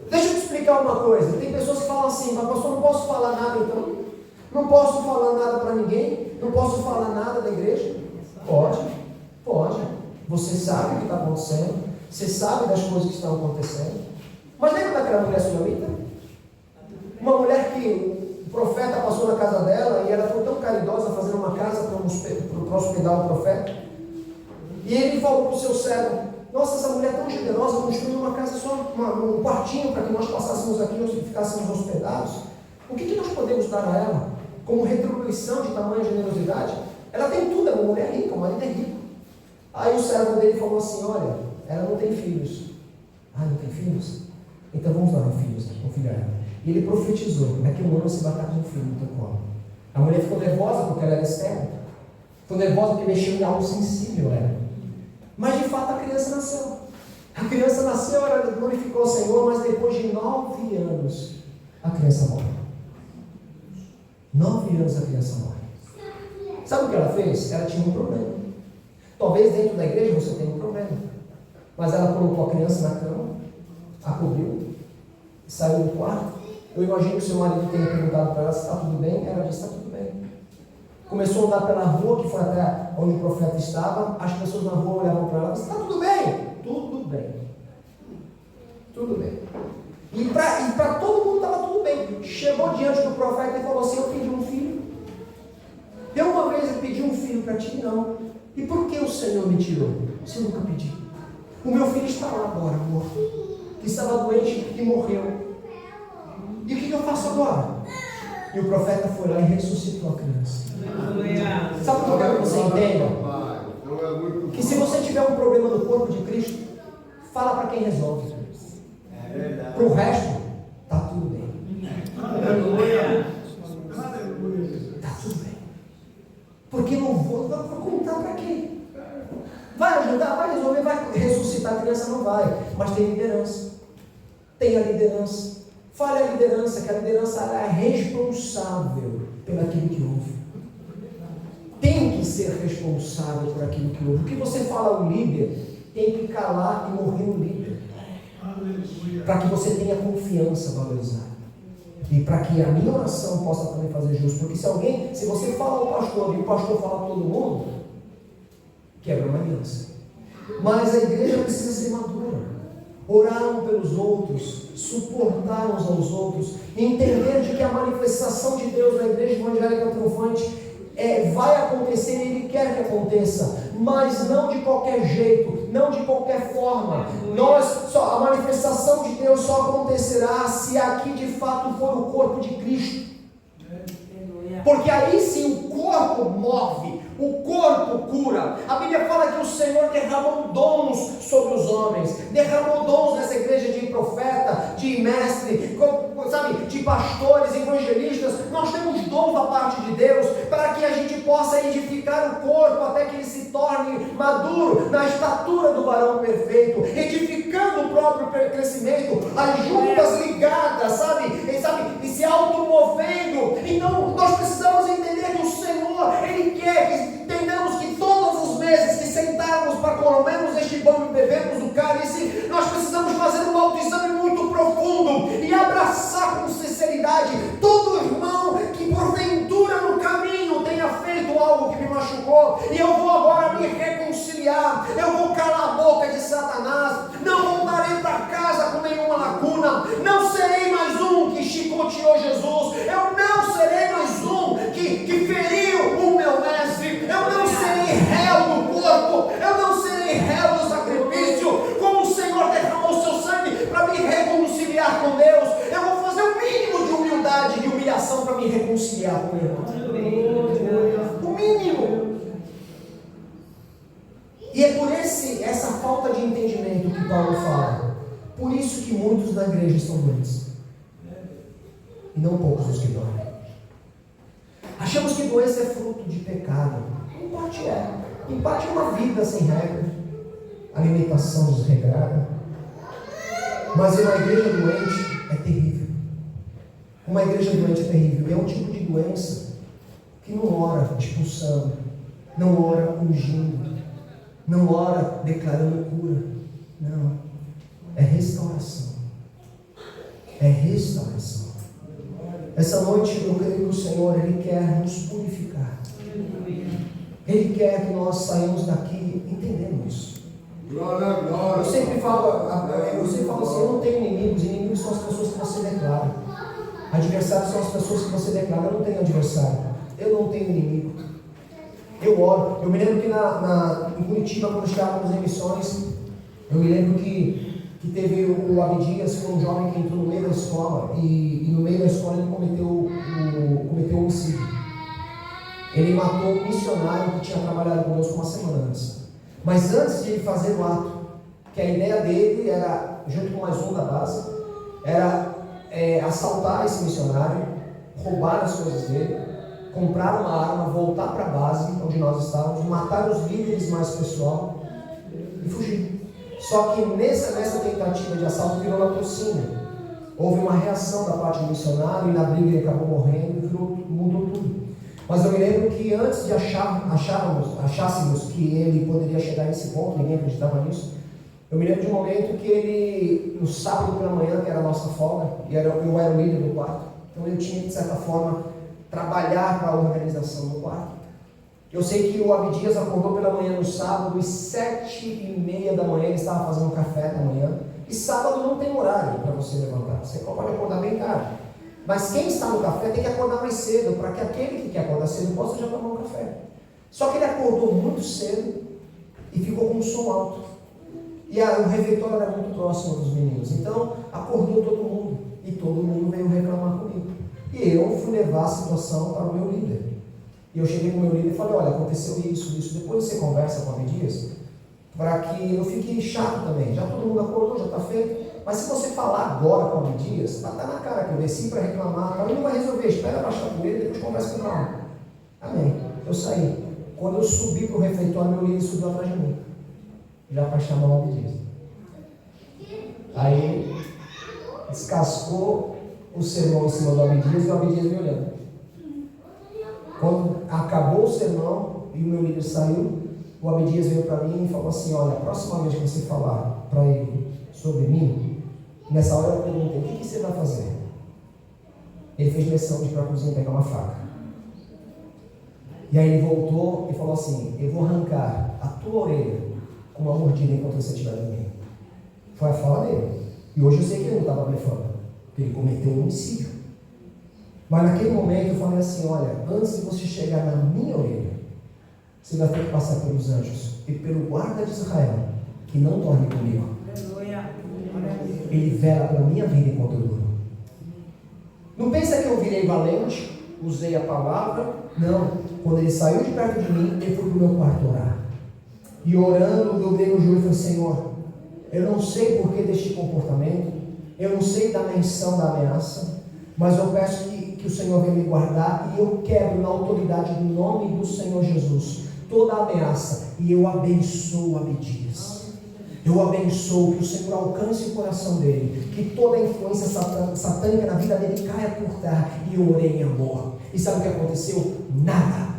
Deixa eu te explicar uma coisa. Tem pessoas que falam assim: mas pastor, não posso falar nada então? Não posso falar nada para ninguém? Não posso falar nada da igreja? Pode. Você sabe o que está acontecendo, você sabe das coisas que estão acontecendo. Mas lembra daquela mulher sunamita? Uma mulher que o profeta passou na casa dela e ela foi tão caridosa fazendo uma casa para hospedar o profeta. E ele falou para o seu servo: nossa, essa mulher tão generosa construiu uma casa só, um quartinho para que nós passássemos aqui e ficássemos hospedados. O que nós podemos dar a ela como retribuição de tamanha generosidade? Ela tem tudo, é uma mulher rica, o marido é rico. Aí o servo dele falou assim: olha, ela não tem filhos. Ah, não tem filhos? Então vamos dar um filho a ela. E ele profetizou: daqui a um ano você vai estar com um filho no teu colo. A mulher ficou nervosa porque ela era estéril. Ficou nervosa porque mexeu em algo sensível a ela. Mas de fato a criança nasceu. A criança nasceu, ela glorificou o Senhor, mas depois de 9 anos a criança morre. 9 anos a criança morre. Sabe o que ela fez? Ela tinha um problema. Talvez dentro da igreja você tenha um problema. Mas ela colocou a criança na cama, a cobriu, saiu do quarto. Eu imagino que o seu marido tenha perguntado para ela se está tudo bem. Ela disse: está tudo bem. Começou a andar pela rua, que foi até onde o profeta estava. As pessoas na rua olhavam para ela e disseram: está tudo bem? Tudo bem. Tudo bem. E para todo mundo estava tudo bem. Chegou diante do profeta e falou assim: eu pedi um filho. Eu uma vez eu pedi um filho para ti? Não. E por que o Senhor me tirou? Se eu nunca pedi. O meu filho está lá agora, morto. Que estava doente e morreu. E o que eu faço agora? E o profeta foi lá e ressuscitou a criança. Sabe por que eu quero que você entenda? Que se você tiver um problema no corpo de Cristo, fala para quem resolve. Para o resto, está tudo bem. Está tudo bem. Porque não vou contar para quem? Vai ajudar, vai resolver, vai ressuscitar a criança? Não vai. Mas tem liderança. Tem a liderança. Fale a liderança, que a liderança é responsável pelo aquilo que ouve. Tem que ser responsável por aquilo que ouve. O que você fala ao líder, tem que calar e morrer o líder. Para que você tenha confiança valorizada. E para que a minha oração possa também fazer jus. Porque se você fala ao pastor e o pastor fala a todo mundo, quebra uma aliança. Mas a igreja precisa ser madura. Orar um pelos outros, suportar uns aos outros, entender de que a manifestação de Deus na igreja evangélica triunfante vai acontecer e Ele quer que aconteça, mas não de qualquer jeito, não de qualquer forma. A manifestação de Deus só acontecerá se aqui de fato for o corpo de Cristo. Porque aí sim o corpo move, o corpo cura. A Bíblia fala que o Senhor derramou dons sobre os homens, derramou dons nessa igreja de profeta, de mestre, de pastores, evangelistas. Nós temos dons da parte de Deus para que a gente possa edificar o corpo até que ele se torne maduro na estatura do varão perfeito, edificando o próprio crescimento, as juntas ligadas, e se automovendo. Então nós precisamos entender que o Senhor, Ele quer que entendamos que todos os meses que sentarmos para comermos este pão e bebermos o cálice, nós precisamos fazer um autoexame muito profundo e abraçar com sinceridade todo irmão que porventura no caminho tenha feito algo que me machucou, e eu vou agora me reconciliar, eu vou calar a boca de Satanás, não voltarei para casa com nenhuma lacuna, não serei mais um que chicoteou Jesus, eu não serei mais um que feriu o meu mestre, eu não serei réu do corpo, eu não serei réu do sacrifício. Como o Senhor derramou seu sangue para me reconciliar com Deus, eu vou fazer o mínimo de humildade e de humilhação para me reconciliar com Ele. O mínimo. E é por essa falta de entendimento que Paulo fala. Por isso que muitos da igreja estão doentes. E não poucos os que dormem. Achamos que doença é fruto de pecado. Em parte é. Em parte é uma vida sem regra. alimentação desregrada. Mas uma igreja doente é terrível. Uma igreja doente é terrível. É um tipo de doença que não ora expulsando, não ora ungindo, não ora declarando cura. Não. É restauração. É restauração. Essa noite eu creio que o Senhor, Ele quer nos purificar. Ele quer que nós saiamos daqui entendendo isso. Eu sempre falo assim, eu não tenho inimigos. Inimigos são as pessoas que você declara. Adversários são as pessoas que você declara. Eu não tenho adversário. Eu não tenho inimigo. Eu oro. Eu me lembro que em Curitiba, quando estávamos em missões, eu me lembro que teve o Abdias, foi um jovem que entrou no meio da escola, e no meio da escola ele cometeu homicídio. Ele matou um missionário que tinha trabalhado conosco uma semana antes. Mas antes de ele fazer o ato, que a ideia dele era, junto com mais um da base, era assaltar esse missionário, roubar as coisas dele, comprar uma arma, voltar para a base onde nós estávamos, matar os líderes mais pessoal e fugir. Só que nessa tentativa de assalto virou latrocínio. Houve uma reação da parte do missionário e na briga ele acabou morrendo e mudou tudo. Mas eu me lembro que antes de achássemos que ele poderia chegar nesse ponto, ninguém acreditava nisso. Eu me lembro de um momento que ele, no sábado pela manhã, que era a nossa folga, e eu era o líder do quarto, então eu tinha de certa forma trabalhar para a organização do quarto. Eu sei que o Abdias acordou pela manhã no sábado, e 7h30 da manhã ele estava fazendo café da manhã. E sábado não tem horário para você levantar, você pode acordar bem tarde. Mas quem está no café tem que acordar mais cedo, para que aquele que quer acordar cedo possa já tomar um café. Só que ele acordou muito cedo e ficou com um som alto. E o refeitório era muito próximo dos meninos. Então acordou todo mundo, e todo mundo veio reclamar comigo. E eu fui levar a situação para o meu líder. E eu cheguei com o meu líder e falei: olha, aconteceu isso. Depois você conversa com a Abdias, para que não fique chato também. Já todo mundo acordou, já está feito. Mas se você falar agora com a Abdias, vai estar na cara que eu desci para reclamar, ele não vai resolver. Espera baixar com ele, depois conversa com calma. Amém. Eu saí. Quando eu subi para o refeitório, meu líder subiu atrás de mim, já para chamar o Abdias. Aí descascou o sermão em cima do Abdias e o Abdias me olhando. Quando acabou o sermão e o meu líder saiu, o Abdias veio para mim e falou assim: olha, a próxima vez que você falar para ele sobre mim, nessa hora eu perguntei: o que você vai fazer? Ele fez menção de ir para a cozinha pegar uma faca. E aí ele voltou e falou assim: eu vou arrancar a tua orelha com uma mordida enquanto você estiver dormindo. Foi a fala dele. E hoje eu sei que ele não estava blefando, porque ele cometeu um homicídio. Mas naquele momento eu falei assim: olha, antes de você chegar na minha orelha, você vai ter que passar pelos anjos e pelo guarda de Israel, que não dorme comigo. Ele vela pela minha vida enquanto eu durmo. Não pensa que eu virei valente, usei a palavra. Não. Quando ele saiu de perto de mim, ele foi para o meu quarto orar. E orando, eu dei no joelho e falei: Senhor, eu não sei porquê deste comportamento, eu não sei da menção da ameaça, mas eu peço que o Senhor venha me guardar, e eu quebro na autoridade do nome do Senhor Jesus toda a ameaça, e eu abençoo Abdias. Eu abençoo que o Senhor alcance o coração dele, que toda a influência satânica na vida dele caia por terra, e eu orei em amor. E sabe o que aconteceu? Nada.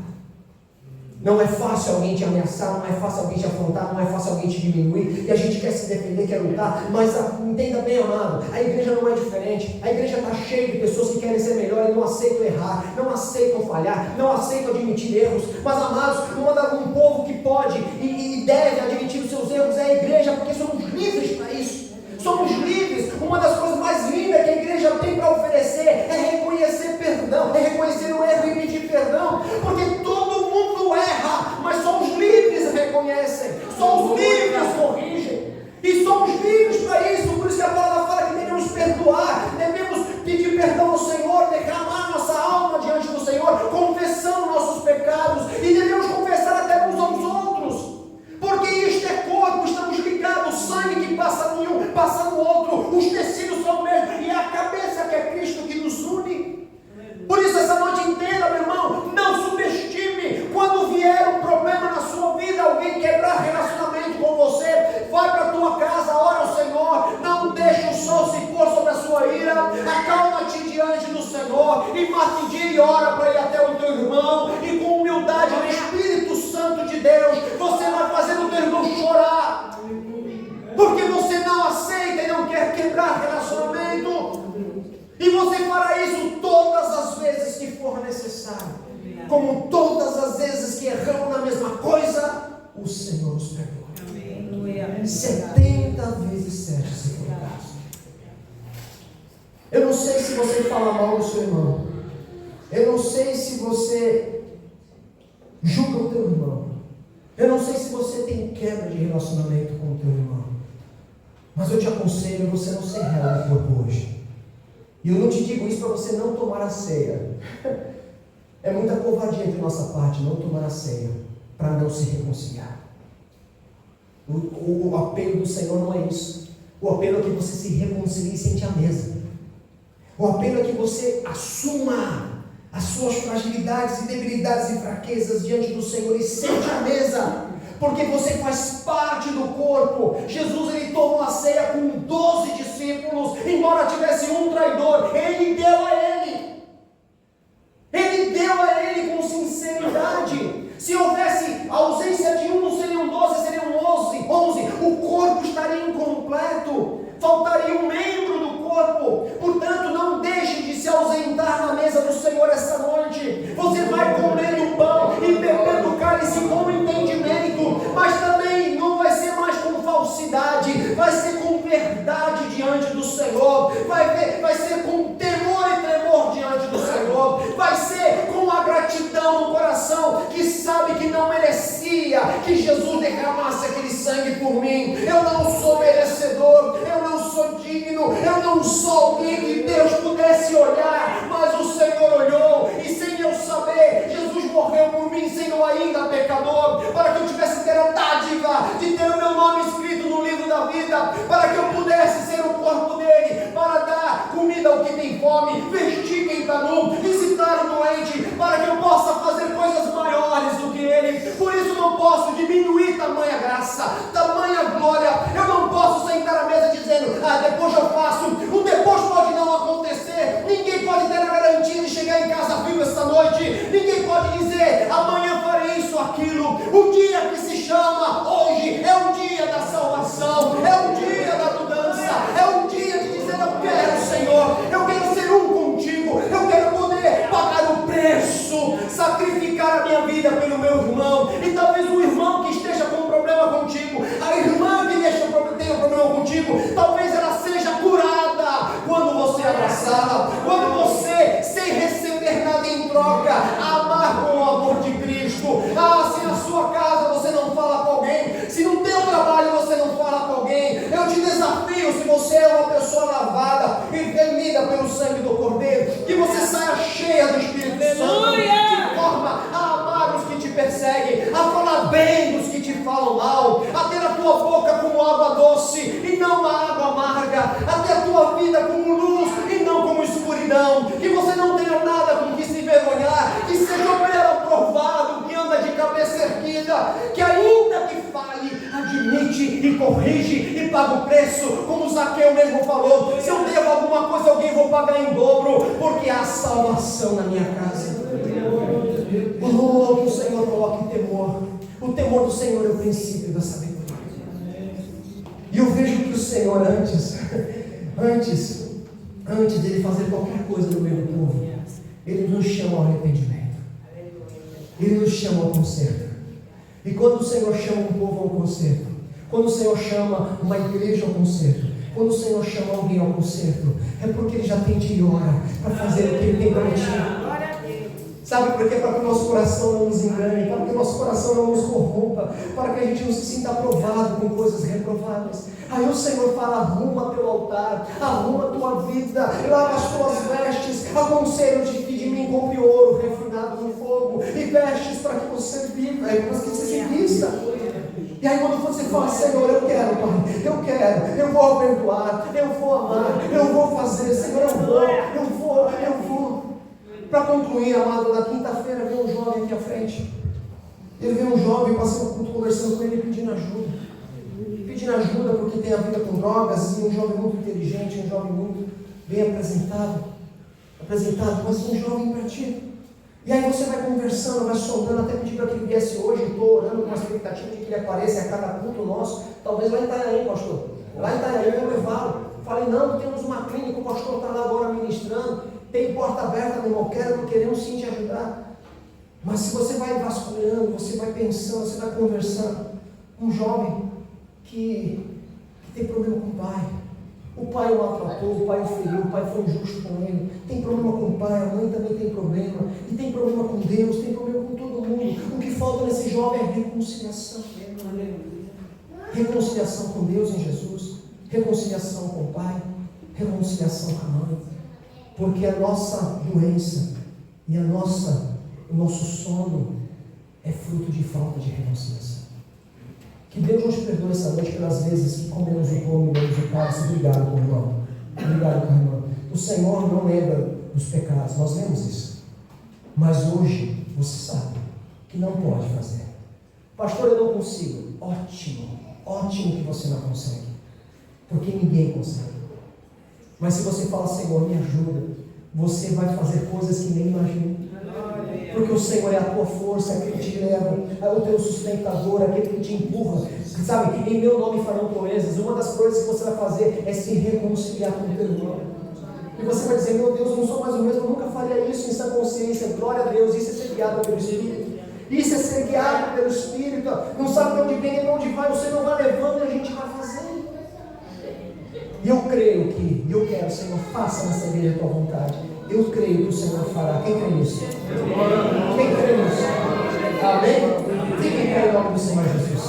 Não é fácil alguém te ameaçar, não é fácil alguém te afrontar, não é fácil alguém te diminuir, e a gente quer se defender, quer lutar, mas entenda bem, amado, a igreja não é diferente. A igreja está cheia de pessoas que querem ser melhor e não aceitam errar, não aceitam falhar, não aceitam admitir erros. Mas, amados, um povo que pode e deve admitir os seus erros é a igreja, porque somos livres para isso. Somos livres. Uma das coisas mais lindas que a igreja tem para oferecer é reconhecer perdão, é reconhecer o erro e pedir perdão, porque todo mundo erra, mas só os livres reconhecem, só os livres corrigem, e somos livres para isso. Por isso que a palavra fala que devemos perdoar, devemos pedir perdão ao Senhor, declamar nossa alma diante do Senhor, confessando nossos pecados, e devemos confessar até uns aos outros, porque isto é corpo, estamos ligados, o sangue que passa sua ira, acalma-te diante do Senhor, e mata em dia e ora para ir até o teu irmão, e com humildade no Espírito Santo de Deus, você vai fazer o teu irmão chorar, porque você não aceita e não quer quebrar relacionamento, e você fará isso todas as vezes que for necessário, como todas as vezes que erramos na mesma coisa, o Senhor nos perdoa. 70 vezes 7, se for o caso. Eu não sei se você fala mal do seu irmão, eu não sei se você julga o teu irmão, eu não sei se você tem quebra de relacionamento com o teu irmão, mas eu te aconselho a você não ser réu no corpo hoje. E eu não te digo isso para você não tomar a ceia. É muita covardia de nossa parte não tomar a ceia para não se reconciliar. O apelo do Senhor não é isso. O apelo é que você se reconcilie e sente a mesa. O apelo é que você assuma as suas fragilidades e debilidades e fraquezas diante do Senhor e sente a mesa, porque você faz parte do corpo. Jesus, ele tomou a ceia com 12 discípulos, embora tivesse um traidor, ele deu a ele. Ele deu a ele com sinceridade. Se houvesse a ausência de um, não seriam 12, seriam 11. O corpo estaria incompleto, faltaria um membro do corpo. Portanto, não deixe de se ausentar na mesa do Senhor esta noite. Você vai comer o pão e beber do cálice com entendimento, mas também não vai ser mais com falsidade, vai ser com verdade diante do Senhor, vai ser com temor e tremor diante do Senhor, vai ser com a gratidão no coração, que sabe que não merecia que Jesus derramasse aquele sangue por mim. Eu não sou merecedor, eu não sou digno, eu não sou alguém que Deus pudesse olhar, mas o Senhor olhou, e sem eu saber, Jesus morreu por mim, sendo ainda pecador, para que eu tivesse ter a dádiva de ter o meu nome escrito no livro da vida, para que eu pudesse ser o corpo dele, para dar comida ao que tem fome, vestir quem está nu, visitar o doente, para que eu possa fazer coisas maiores do que ele. Por isso não posso diminuir tamanha graça, tamanha glória. Eu não posso sentar à mesa dizendo, depois eu faço. O depois pode não acontecer. Ninguém pode ter a garantia de chegar em casa vivo esta noite. Ninguém pode dizer, amanhã farei isso ou aquilo. O dia que se chama hoje é o dia da salvação, é o dia da mudança, é o dia de dizer, eu quero, Senhor, eu quero ser um contigo, eu quero poder pagar o preço, sacrificar a minha vida pelo meu irmão. E talvez o irmão que esteja com um problema contigo, a irmã que tenha um problema contigo, talvez ela seja curada quando você abraçá-la, quando você, sem receber nada em troca, amar com o amor de Cristo. Se na sua casa você não fala com alguém, se no teu trabalho você não fala com alguém, eu te desafio, se você é uma pessoa lavada e remida pelo sangue do Cordeiro, que você saia cheia do Espírito Santo, de forma a amar os que te perseguem, a falar bem dos que te falam mal, a ter a tua boca como água doce e não uma água amarga, a ter a tua vida como luz e não como escuridão, que você não tenha nada com que se envergonhar, que seja obreiro aprovado, que anda de cabeça erguida, que ainda que fale, admite e corrige e paga o preço, como Zaqueu mesmo falou, se eu devo alguma coisa a alguém, vou pagar em dobro, porque há salvação na minha casa. Oh, que o Senhor coloque temor. O temor do Senhor é o princípio da sabedoria. E eu vejo que o Senhor antes de Ele fazer qualquer coisa no meio do povo, Ele nos chama ao arrependimento, Ele nos chama ao conserto. E quando o Senhor chama um povo ao conserto, quando o Senhor chama uma igreja ao conserto, quando o Senhor chama alguém ao conserto, é porque Ele já tem de hora para fazer o que Ele tem prometido. Sabe por quê? Para que o nosso coração não nos engane, para que o nosso coração não nos corrompa, para que a gente não se sinta aprovado com coisas reprováveis. Aí o Senhor fala, arruma teu altar, arruma tua vida, lava as tuas vestes, aconselho-te que de mim compre ouro refinado no fogo, e vestes para que você viva, para que você se vista. E aí quando você fala, Senhor, eu quero, Pai, eu vou perdoar, eu vou amar, eu vou fazer, Senhor, eu vou. Para concluir, amado, na quinta-feira veio um jovem aqui à frente. Ele veio um jovem, passei um culto conversando com ele, pedindo ajuda porque tem a vida com drogas, e um jovem muito inteligente, um jovem muito bem apresentado, mas um jovem perdido. E aí você vai conversando, vai sondando, até pedir para que ele viesse hoje. Estou orando com a expectativa de que ele apareça a cada culto nosso, talvez lá em Itanhaém, pastor. Lá em Itanhaém eu levá-lo. Falei, não, temos uma clínica, o pastor está lá agora ministrando, tem porta aberta, meu irmão, queremos sim te ajudar. Mas se você vai vasculhando, você vai pensando, você vai conversando, um jovem que tem problema com o pai. O pai o maltratou, o pai o feriu, o pai foi injusto com ele. Tem problema com o pai, a mãe também tem problema. E tem problema com Deus, tem problema com todo mundo. O que falta nesse jovem é reconciliação. Reconciliação com Deus em Jesus. Reconciliação com o pai. Reconciliação com a mãe. Porque a nossa doença e o nosso sono é fruto de falta de reconciliação. Que Deus nos perdoe essa noite pelas vezes que comemos o pão e bebemos o cálice. Obrigado, meu irmão. Obrigado, meu irmão. O Senhor não lembra dos pecados, nós lemos isso. Mas hoje, você sabe que não pode fazer. Pastor, eu não consigo. Ótimo que você não consegue. Porque ninguém consegue. Mas se você fala, Senhor, me ajuda, você vai fazer coisas que nem imagina. Porque o Senhor é a tua força, aquele que te leva, é o teu sustentador, aquele que te empurra. Sabe, em meu nome farão proezas. Uma das coisas que você vai fazer é se reconciliar com o teu irmão. E você vai dizer, meu Deus, eu não sou mais o mesmo, eu nunca faria isso em sã consciência. Glória a Deus, isso é ser guiado pelo Espírito. Isso é ser guiado pelo Espírito. Não sabe de onde vem nem de onde vai, o Senhor vai levando e a gente vai fazendo. E eu creio que, eu quero, Senhor, faça nessa igreja a tua vontade. Eu creio que o Senhor fará. Quem crê nisso? Quem crê nisso? Amém? Fiquem em pé em nome do Senhor Jesus.